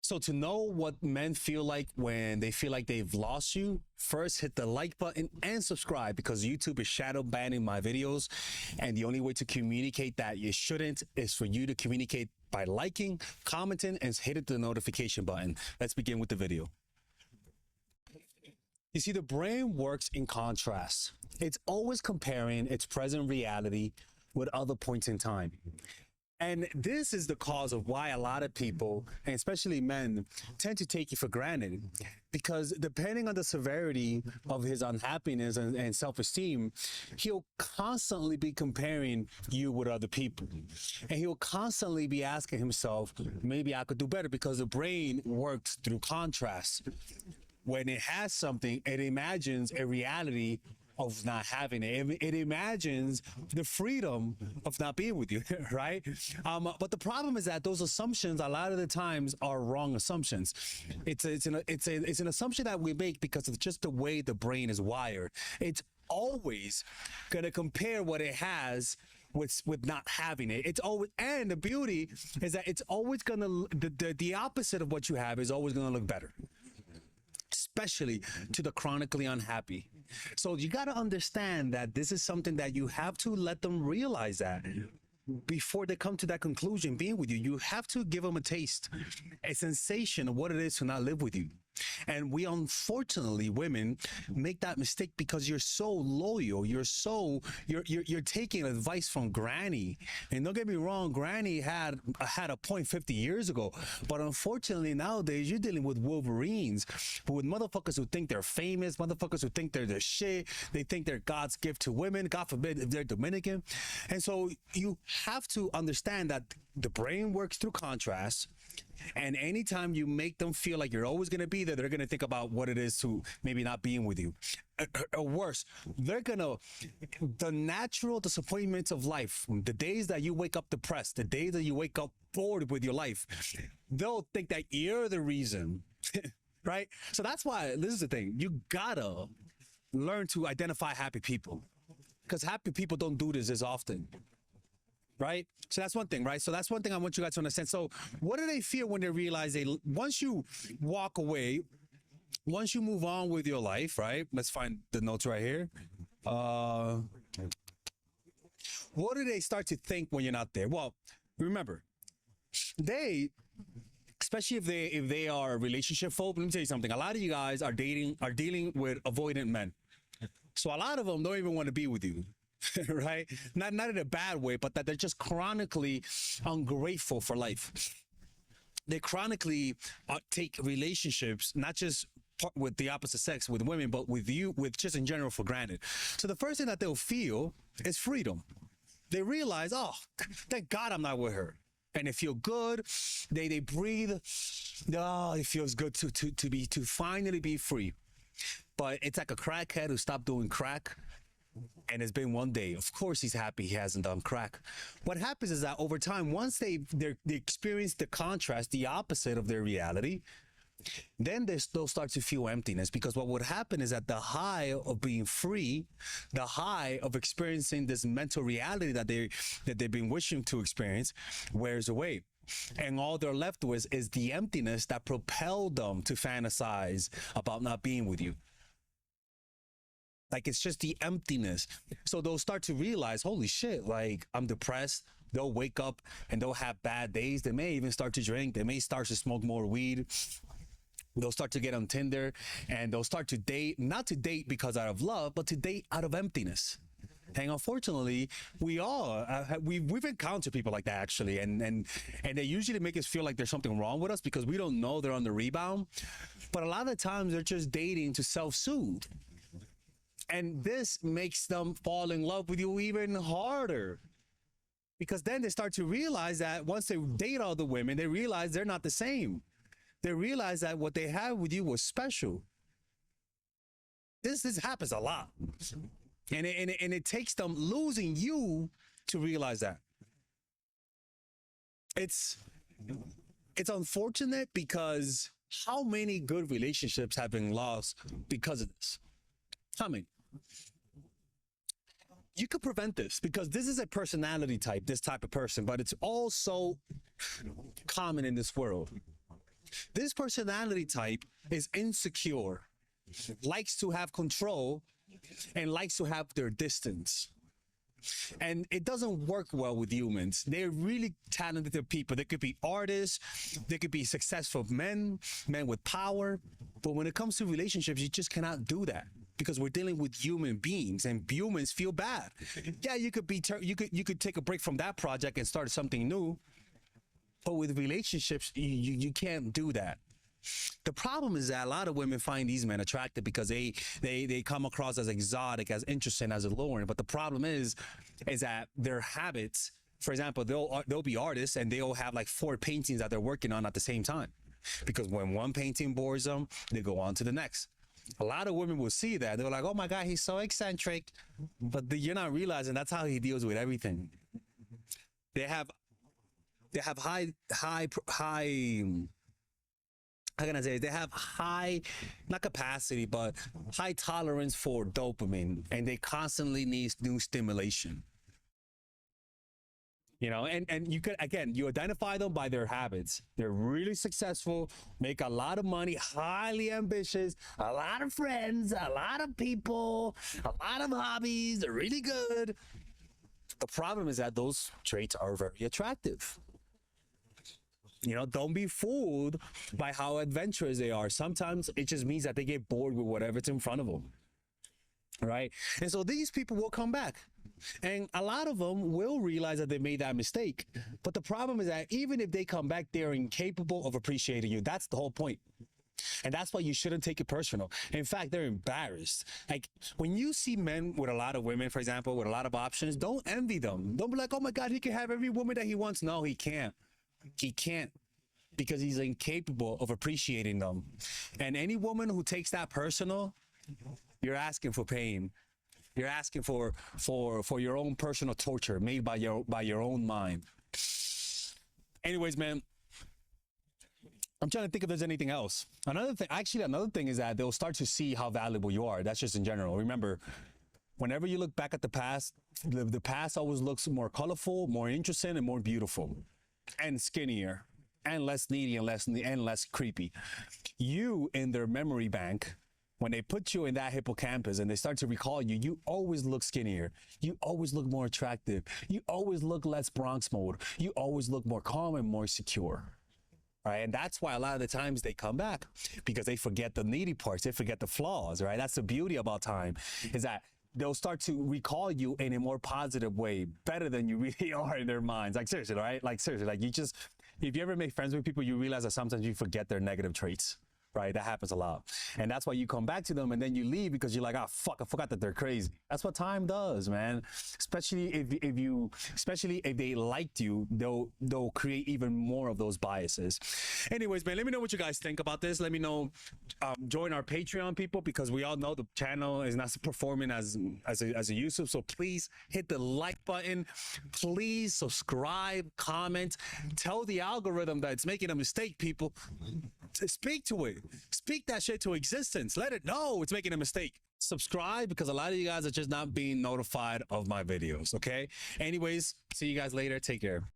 So to know what men feel like when they feel like they've lost you, first hit the like button and subscribe, because YouTube is shadow banning my videos. And the only way to communicate that you shouldn't is for you to communicate by liking, commenting, and hit the notification button. Let's begin with the video. You see, the brain works in contrast. It's always comparing its present reality with other points in time. And this is the cause of why a lot of people, and especially men, tend to take you for granted. Because depending on the severity of his unhappiness and self-esteem, he'll constantly be comparing you with other people. And he'll constantly be asking himself, maybe I could do better, because the brain works through contrast. When it has something, it imagines a reality of not having it. It imagines the freedom of not being with you, right? But the problem is that those assumptions, a lot of the times, are wrong assumptions. It's an assumption that we make because of just the way the brain is wired. It's always gonna compare what it has with not having it. It's always, and the beauty is that it's always gonna, the opposite of what you have is always gonna look better, especially to the chronically unhappy. So you got to understand that this is something that you have to let them realize that before they come to that conclusion being with you. You have to give them a taste, a sensation of what it is to not live with you. And we, unfortunately, women make that mistake because you're so loyal. You're taking advice from Granny. And don't get me wrong, Granny had a point 50 years ago. But unfortunately, nowadays, you're dealing with Wolverines, with motherfuckers who think they're famous, motherfuckers who think they're the shit. They think they're God's gift to women. God forbid if they're Dominican. And so you have to understand that the brain works through contrast. And anytime you make them feel like you're always going to be there, they're going to think about what it is to maybe not being with you. Or worse, the natural disappointments of life, the days that you wake up depressed, the days that you wake up bored with your life, they'll think that you're the reason, right? So that's why, this is the thing, you gotta learn to identify happy people, because happy people don't do this as often. Right? So that's one thing, right? So that's one thing I want you guys to understand. So what do they feel when they realize once you walk away, once you move on with your life, right? Let's find the notes right here. What do they start to think when you're not there? Well, remember, especially if they are relationship folk, let me tell you something. A lot of you guys are dealing with avoidant men. So a lot of them don't even want to be with you. Right? Not in a bad way, but that they're just chronically ungrateful for life. They chronically take relationships, not just with the opposite sex, with women, but with you, with just in general, for granted. So the first thing that they'll feel is freedom. They realize, oh, thank God I'm not with her. And they feel good. They breathe. Oh, it feels good to finally be free. But it's like a crackhead who stopped doing crack. And it's been one day. Of course, he's happy he hasn't done crack. What happens is that over time, once they experience the contrast, the opposite of their reality, then they'll start to feel emptiness. Because what would happen is that the high of being free, the high of experiencing this mental reality that they've been wishing to experience, wears away. And all they're left with is the emptiness that propelled them to fantasize about not being with you. Like, it's just the emptiness. So they'll start to realize, holy shit, like, I'm depressed. They'll wake up and they'll have bad days. They may even start to drink. They may start to smoke more weed. They'll start to get on Tinder, and they'll start to date, not to date because out of love, but to date out of emptiness. And unfortunately, we've encountered people like that, actually, and they usually make us feel like there's something wrong with us because we don't know they're on the rebound. But a lot of the times they're just dating to self-soothe. And this makes them fall in love with you even harder. Because then they start to realize that once they date all the women, they realize they're not the same. They realize that what they had with you was special. This happens a lot. And it takes them losing you to realize that. It's unfortunate, because how many good relationships have been lost because of this? How many? You could prevent this, because this is a personality type, this type of person, but it's all so common in this world. This personality type is insecure, likes to have control, and likes to have their distance. And it doesn't work well with humans. They're really talented people. They could be artists, they could be successful men, men with power. But when it comes to relationships, you just cannot do that because we're dealing with human beings, and humans feel bad. Yeah, you could be you could take a break from that project and start something new. But with relationships, you can't do that. The problem is that a lot of women find these men attractive because they come across as exotic, as interesting, as alluring. But the problem is that their habits, for example, they'll be artists and they'll have like 4 paintings that they're working on at the same time. Because when one painting bores them, they go on to the next. A lot of women will see that. They're like, oh my God, he's so eccentric. But you're not realizing that's how he deals with everything. They have high how can I say it? They have high, not capacity, but high tolerance for dopamine, and they constantly need new stimulation. You know, and you could, again, you identify them by their habits. They're really successful, make a lot of money, highly ambitious, a lot of friends, a lot of people, a lot of hobbies. They're really good. The problem is that those traits are very attractive. You know, don't be fooled by how adventurous they are. Sometimes it just means that they get bored with whatever's in front of them. Right? And so these people will come back. And a lot of them will realize that they made that mistake. But the problem is that even if they come back, they're incapable of appreciating you. That's the whole point. And that's why you shouldn't take it personal. In fact, they're embarrassed. Like when you see men with a lot of women, for example, with a lot of options, don't envy them. Don't be like, oh my God, he can have every woman that he wants. No, he can't. He can't, because he's incapable of appreciating them. And any woman who takes that personal, you're asking for pain. You're asking for your own personal torture made by your own mind. Anyways, man, I'm trying to think if there's anything else. Another thing is that they'll start to see how valuable you are. That's just in general. Remember, whenever you look back at the past always looks more colorful, more interesting, and more beautiful. And skinnier, and less needy, and less creepy. You, in their memory bank, when they put you in that hippocampus and they start to recall you, you always look skinnier. You always look more attractive. You always look less Bronx mode. You always look more calm and more secure. Right? And that's why a lot of the times they come back, because they forget the needy parts. They forget the flaws, right? That's the beauty about time, is that they'll start to recall you in a more positive way, better than you really are in their minds. Like seriously, right? Like seriously, like if you ever make friends with people, you realize that sometimes you forget their negative traits, right? That happens a lot. And that's why you come back to them and then you leave because you're like, oh, fuck, I forgot that they're crazy. That's what time does, man. Especially if they liked you, they'll create even more of those biases. Anyways, man, let me know what you guys think about this. Let me know. Join our Patreon, people, because we all know the channel is not performing as a YouTube. So please hit the like button. Please subscribe, comment, tell the algorithm that it's making a mistake, people. Speak to it. Speak that shit to existence. Let it know it's making a mistake. Subscribe, because a lot of you guys are just not being notified of my videos, okay? Anyways, see you guys later. Take care.